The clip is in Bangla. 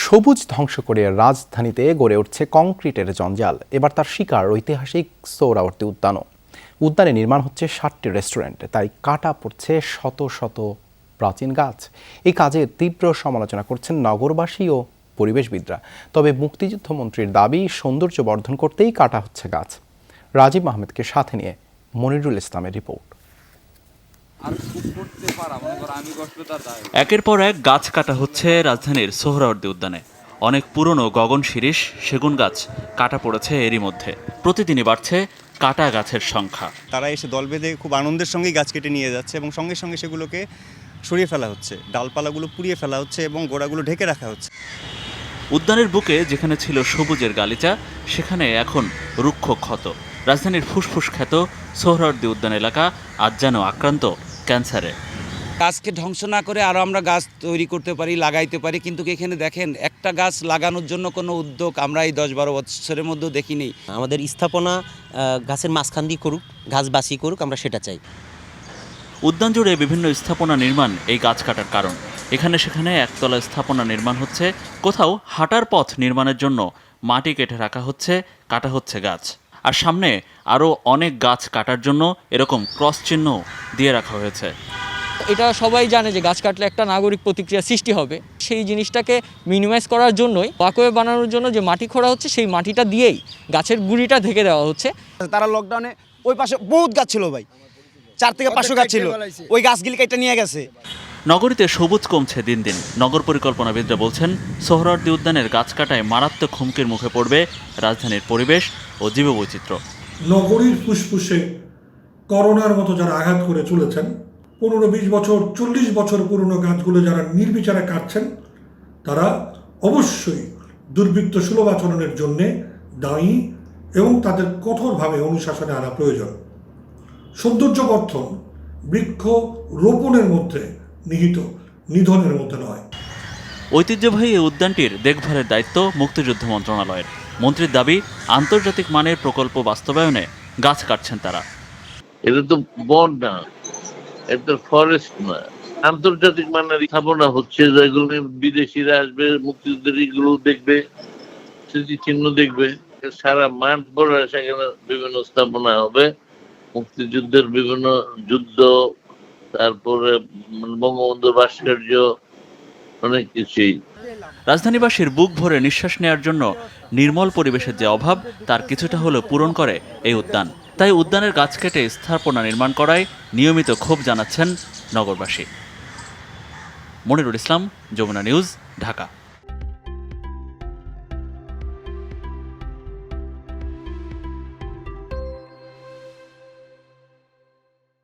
সবুজ ধ্বংস করে রাজধানীতে গড়ে উঠছে কংক্রিটের জঞ্জাল। এবার তার শিকার ঐতিহাসিক সোহরাওয়ার্দী উদ্যানও। উদ্যানে নির্মাণ হচ্ছে 60টি রেস্টুরেন্ট, তাই কাটা পড়ছে শত শত প্রাচীন গাছ। এই কাজের তীব্র সমালোচনা করছেন নগরবাসী ও পরিবেশবিদরা। তবে মুক্তিযুদ্ধ মন্ত্রীর দাবি, সৌন্দর্য বর্ধন করতেই কাটা হচ্ছে গাছ। রাজীব আহমেদকে সাথে নিয়ে মনিরুল ইসলামের রিপোর্ট। একের পর এক গাছ কাটা হচ্ছে রাজধানীর সোহরাওয়ার্দী উদ্যানে। অনেক পুরনো গগন শিরীষ সেগুন গাছ কাটা পড়েছে এরই মধ্যে। প্রতিদিনই বাড়ছে কাটা গাছের সংখ্যা। তারা এসে দল বেঁধে খুব আনন্দের সঙ্গেই গাছ কেটে নিয়ে যাচ্ছে এবং সঙ্গে সঙ্গে সেগুলোকে সরিয়ে ফেলা হচ্ছে, ডালপালাগুলো পুড়িয়ে ফেলা হচ্ছে এবং গোড়াগুলো ঢেকে রাখা হচ্ছে। উদ্যানের বুকে যেখানে ছিল সবুজের গালিচা, সেখানে এখন রুক্ষ ক্ষত। রাজধানীর ফুসফুস খ্যাত সোহরাওয়ার্দী উদ্যান এলাকা আজ যেন আক্রান্ত ক্যান্সারে। গাছকে ধ্বংস না করে আরও আমরা গাছ তৈরি করতে পারি, লাগাইতে পারি, কিন্তু এখানে দেখেন একটা গাছ লাগানোর জন্য কোনো উদ্যোগ আমরা এই 10-12 বছরের মধ্যেও দেখিনি। আমাদের স্থাপনা গাছের মাঝখান দিয়ে করুক, গাছ বাঁচিয়ে করুক, আমরা সেটা চাই। উদ্যান জুড়ে বিভিন্ন স্থাপনা নির্মাণ এই গাছ কাটার কারণ। এখানে সেখানে একতলা স্থাপনা নির্মাণ হচ্ছে, কোথাও হাঁটার পথ নির্মাণের জন্য মাটি কেটে রাখা হচ্ছে, কাটা হচ্ছে গাছ। আর সামনে আরও অনেক গাছ কাটার জন্য এরকম ক্রস চিহ্ন দিয়ে রাখা হয়েছে। এটা সবাই জানে যে গাছ কাটলে একটা নাগরিক প্রতিক্রিয়া সৃষ্টি হবে। সেই জিনিসটাকে মিনিমাইজ করার জন্যই ওয়াকওয়ে বানানোর জন্য যে মাটি খোঁড়া হচ্ছে, সেই মাটিটা দিয়েই গাছের গুঁড়িটা ঢেকে দেওয়া হচ্ছে। তারা লকডাউনে ওই পাশে বহুত গাছ ছিল ভাই, 4 থেকে 500 গাছ ছিল, ওই গাছগুলি কেটে নিয়ে গেছে। নগরীতে সবুজ কমছে দিন দিন। নগর পরিকল্পনাবিদরা বলছেন, সোহরাওয়ার্দী উদ্যানের গাছ কাটায় মারাত্মক হুমকির মুখে পড়বে রাজধানীর পরিবেশ ও জীববৈচিত্র্য। নগরীর ফুসফুসে করোনার মতো যারা আঘাত করে চলেছেন, 15-20 বছর 40 বছর পুরনো গাছগুলো যারা নির্বিচারে কাটছেন, তারা অবশ্যই দুর্বৃত্ত সুলভ আচরণের জন্যে দায়ী এবং তাদের কঠোরভাবে অনুশাসনে আনা প্রয়োজন। সৌন্দর্য বর্ধন বৃক্ষ রোপণের মধ্যে নিহিত, নিধনের মধ্যে নয়। ঐতিহ্যবাহী এই উদ্যানটির দেখভালের দায়িত্ব মুক্তিযুদ্ধ মন্ত্রণালয়ের। মন্ত্রীর দাবি, আন্তর্জাতিক মানের প্রকল্প বাস্তবায়নে গাছ কাটছেন তারা। এটা তো বন না, এটা ফরেস্ট না, আন্তর্জাতিক মানের স্থাপনা হচ্ছে, যেগুলো বিদেশিরা আসবে, মুক্তিযুদ্ধের এগুলো দেখবে, স্মৃতিচিহ্ন দেখবে। সারা মাঠ ভরে সেখানে বিভিন্ন স্থাপনা হবে, মুক্তিযুদ্ধের বিভিন্ন যুদ্ধ, তারপরে বঙ্গবন্ধুর ভাস্কর্য, অনেক কিছুই। রাজধানীবাসীর বুক ভরে নিঃশ্বাস নেওয়ার জন্য নির্মল পরিবেশের যে অভাব, তার কিছুটা হলেও পূরণ করে এই উদ্যান। তাই উদ্যানের গাছ কেটে স্থাপনা নির্মাণ করায় নিয়মিত ক্ষোভ জানাচ্ছেন নগরবাসী। মনিরুল ইসলাম, যমুনা নিউজ, ঢাকা।